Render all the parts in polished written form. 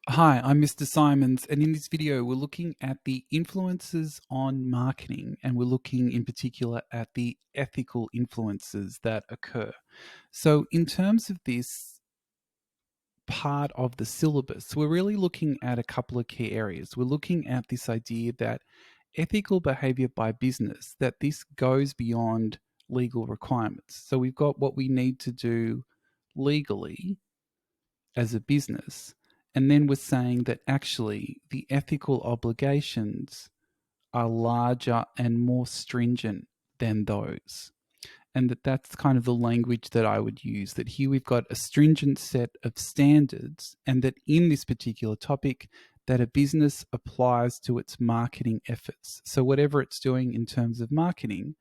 Hi, I'm Mr. Simons, and in this video, we're looking at the influences on marketing, and we're looking in particular at the ethical influences that occur. So, in terms of this part of the syllabus, we're really looking at a couple of key areas. We're looking at this idea that ethical behavior by business, that this goes beyond legal requirements. So, we've got what we need to do legally as a business. And then we're saying that actually the ethical obligations are larger and more stringent than those. And that's kind of the language that I would use, that here we've got a stringent set of standards, and that in this particular topic, that a business applies to its marketing efforts. So whatever it's doing in terms of marketing,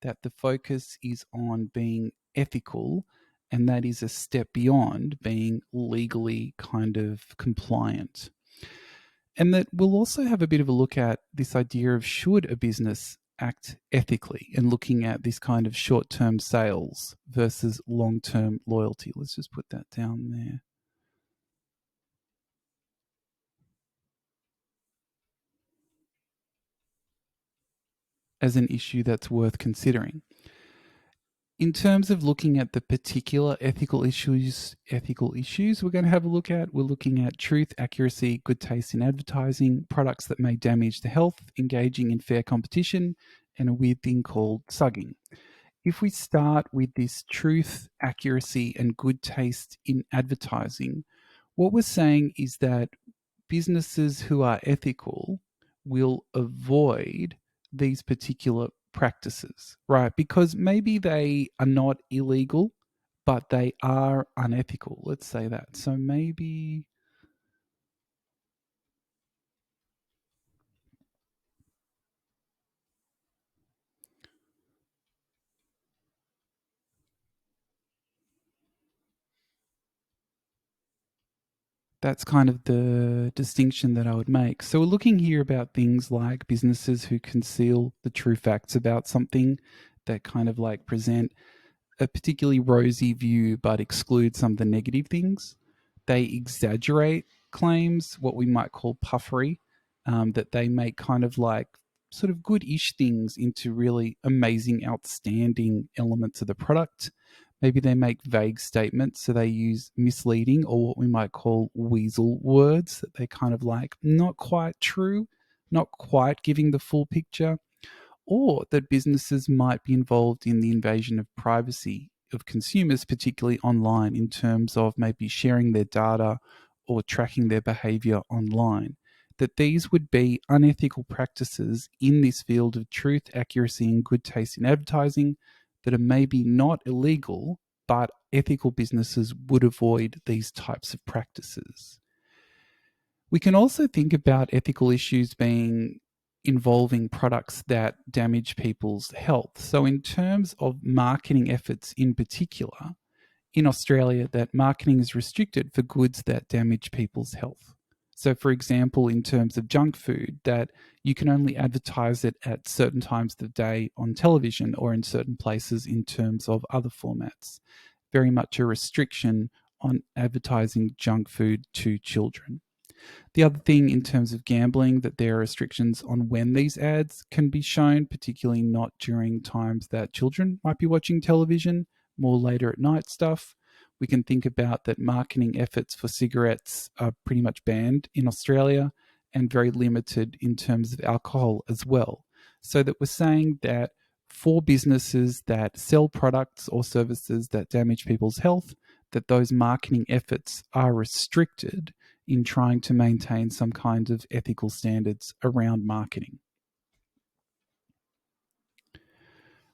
that the focus is on being ethical, and that is a step beyond being legally kind of compliant. And that we'll also have a bit of a look at this idea of should a business act ethically, and looking at this kind of short term sales versus long term loyalty. Let's just put that down there as an issue that's worth considering. In terms of looking at the particular ethical issues we're going to have a look at, we're looking at truth, accuracy, good taste in advertising, products that may damage the health, engaging in fair competition, and a weird thing called sugging. If we start with this truth, accuracy, and good taste in advertising, what we're saying is that businesses who are ethical will avoid these particular practices, right? Because maybe they are not illegal, but they are unethical. Let's say that. So maybe that's kind of the distinction that I would make. So we're looking here about things like businesses who conceal the true facts about something, that kind of like present a particularly rosy view but exclude some of the negative things. They exaggerate claims, what we might call puffery, that they make kind of like sort of good ish things into really amazing, outstanding elements of the product. Maybe they make vague statements, so they use misleading or what we might call weasel words, that they kind of like not quite true, not quite giving the full picture, or that businesses might be involved in the invasion of privacy of consumers, particularly online, in terms of maybe sharing their data or tracking their behavior online. That these would be unethical practices in this field of truth, accuracy, and good taste in advertising that are maybe not illegal, but ethical businesses would avoid these types of practices. We can also think about ethical issues being involving products that damage people's health. So, in terms of marketing efforts in particular, in Australia, that marketing is restricted for goods that damage people's health. So, for example, in terms of junk food, that you can only advertise it at certain times of the day on television or in certain places in terms of other formats. Very much a restriction on advertising junk food to children. The other thing in terms of gambling, that there are restrictions on when these ads can be shown, particularly not during times that children might be watching television, more later at night stuff. We can think about that marketing efforts for cigarettes are pretty much banned in Australia and very limited in terms of alcohol as well. So that we're saying that for businesses that sell products or services that damage people's health, that those marketing efforts are restricted in trying to maintain some kind of ethical standards around marketing.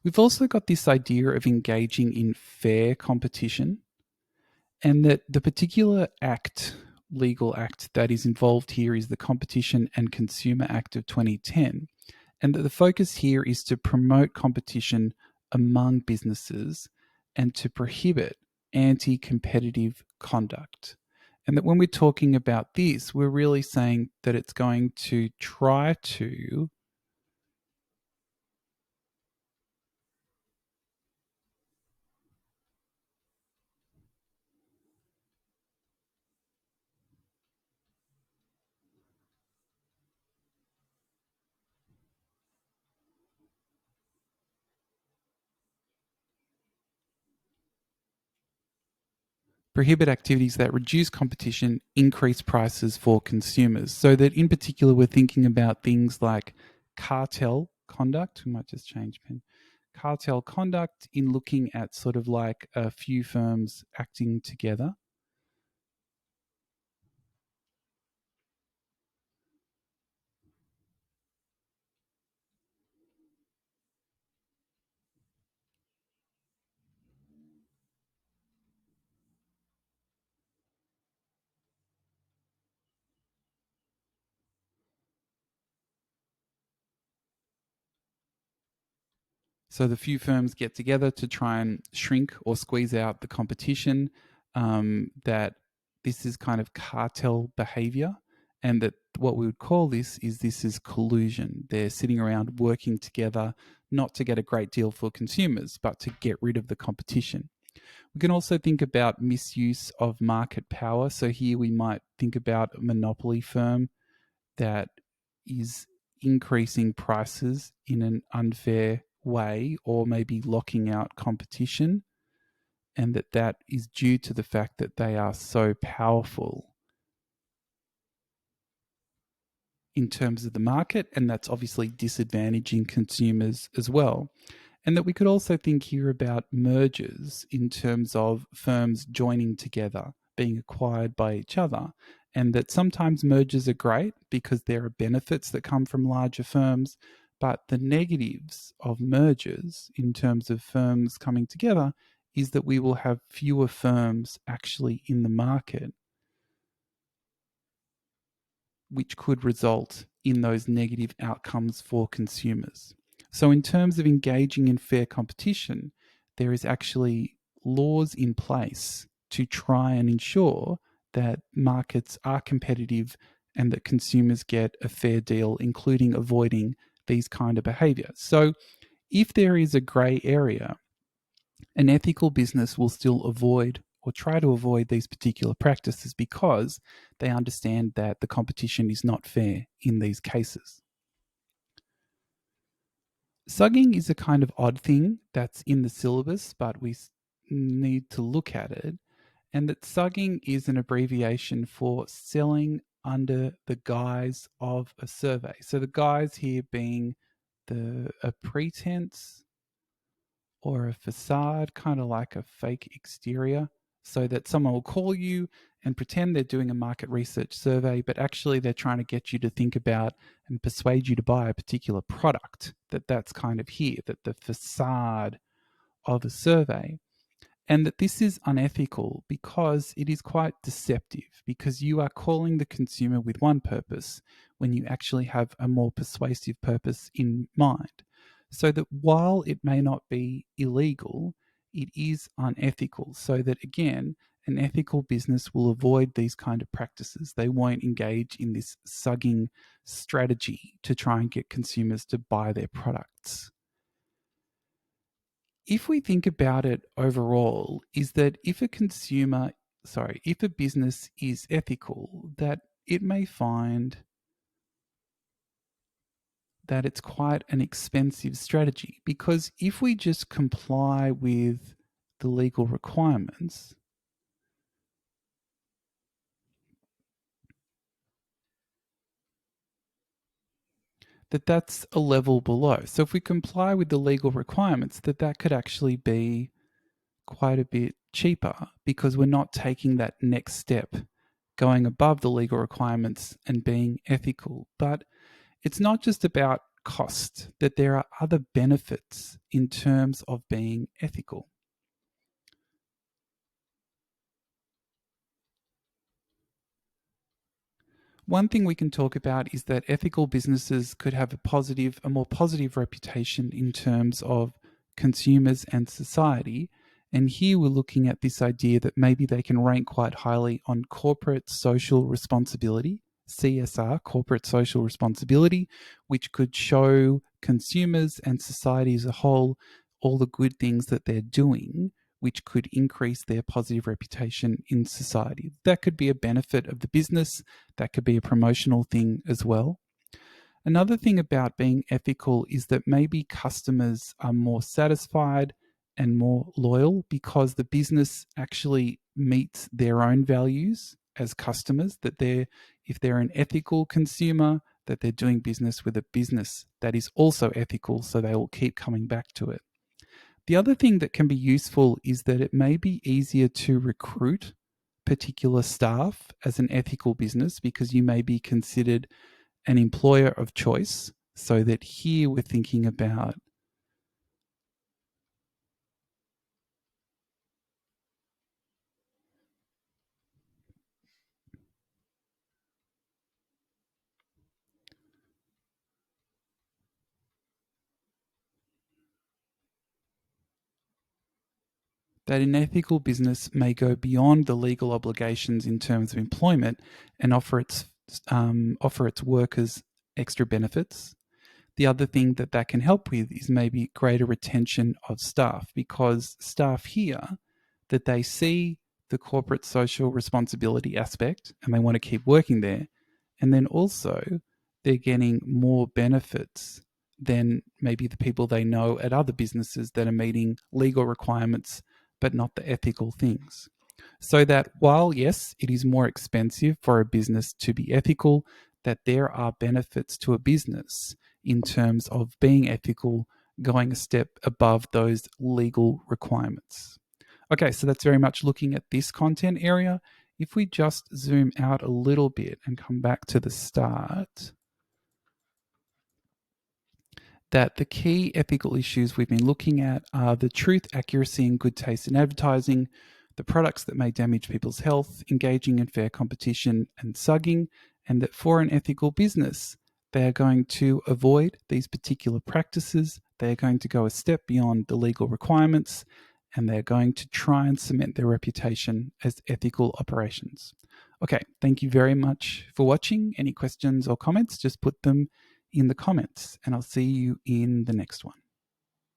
We've also got this idea of engaging in fair competition, and that the particular legal act that is involved here is the Competition and Consumer Act of 2010, and that the focus here is to promote competition among businesses and to prohibit anti competitive conduct. And that when we're talking about this, we're really saying that it's going to try to prohibit activities that reduce competition, increase prices for consumers. So that in particular, we're thinking about things like cartel conduct. We might just change pen. Cartel conduct in looking at sort of like a few firms acting together. So the few firms get together to try and shrink or squeeze out the competition. That this is kind of cartel behavior, and that what we would call this is collusion. They're sitting around working together, not to get a great deal for consumers, but to get rid of the competition. We can also think about misuse of market power. So here we might think about a monopoly firm that is increasing prices in an unfair way, or maybe locking out competition, and that is due to the fact that they are so powerful in terms of the market, and that's obviously disadvantaging consumers as well. And that we could also think here about mergers in terms of firms joining together, being acquired by each other. And that sometimes mergers are great because there are benefits that come from larger firms. But the negatives of mergers in terms of firms coming together is that we will have fewer firms actually in the market, which could result in those negative outcomes for consumers. So, in terms of engaging in fair competition, there is actually laws in place to try and ensure that markets are competitive and that consumers get a fair deal, including avoiding these kind of behavior. So, if there is a grey area, an ethical business will still avoid or try to avoid these particular practices because they understand that the competition is not fair in these cases. Sugging is a kind of odd thing that's in the syllabus, but we need to look at it. And that sugging is an abbreviation for selling under the guise of a survey. So the guise here being a pretense or a facade, kind of like a fake exterior, so that someone will call you and pretend they're doing a market research survey, but actually they're trying to get you to think about and persuade you to buy a particular product. That's kind of here, that the facade of a survey. And that this is unethical because it is quite deceptive, because you are calling the consumer with one purpose when you actually have a more persuasive purpose in mind. So that while it may not be illegal, it is unethical. So that again, an ethical business will avoid these kind of practices. They won't engage in this sugging strategy to try and get consumers to buy their products. If we think about it overall, is that if a business is ethical, that it may find that it's quite an expensive strategy, because if we just comply with the legal requirements, that's a level below. So if we comply with the legal requirements, that could actually be quite a bit cheaper, because we're not taking that next step, going above the legal requirements and being ethical. But it's not just about cost, that there are other benefits in terms of being ethical. One thing we can talk about is that ethical businesses could have a more positive reputation in terms of consumers and society. And here we're looking at this idea that maybe they can rank quite highly on corporate social responsibility, CSR, corporate social responsibility, which could show consumers and society as a whole all the good things that they're doing, which could increase their positive reputation in society. That could be a benefit of the business. That could be a promotional thing as well. Another thing about being ethical is that maybe customers are more satisfied and more loyal because the business actually meets their own values as customers, that if they're an ethical consumer, that they're doing business with a business that is also ethical, so they will keep coming back to it. The other thing that can be useful is that it may be easier to recruit particular staff as an ethical business because you may be considered an employer of choice. So that here we're thinking about that an ethical business may go beyond the legal obligations in terms of employment and offer its workers extra benefits. The other thing that can help with is maybe greater retention of staff, because staff here that they see the corporate social responsibility aspect and they want to keep working there. And then also they're getting more benefits than maybe the people they know at other businesses that are meeting legal requirements but not the ethical things. So that while, yes, it is more expensive for a business to be ethical, that there are benefits to a business in terms of being ethical, going a step above those legal requirements. Okay, so that's very much looking at this content area. If we just zoom out a little bit and come back to the start, that the key ethical issues we've been looking at are the truth, accuracy, and good taste in advertising, the products that may damage people's health, engaging in fair competition, and sugging, and that for an ethical business, they are going to avoid these particular practices, they are going to go a step beyond the legal requirements, and they're going to try and cement their reputation as ethical operations. Okay, thank you very much for watching. Any questions or comments, just put them in the comments, and I'll see you in the next one.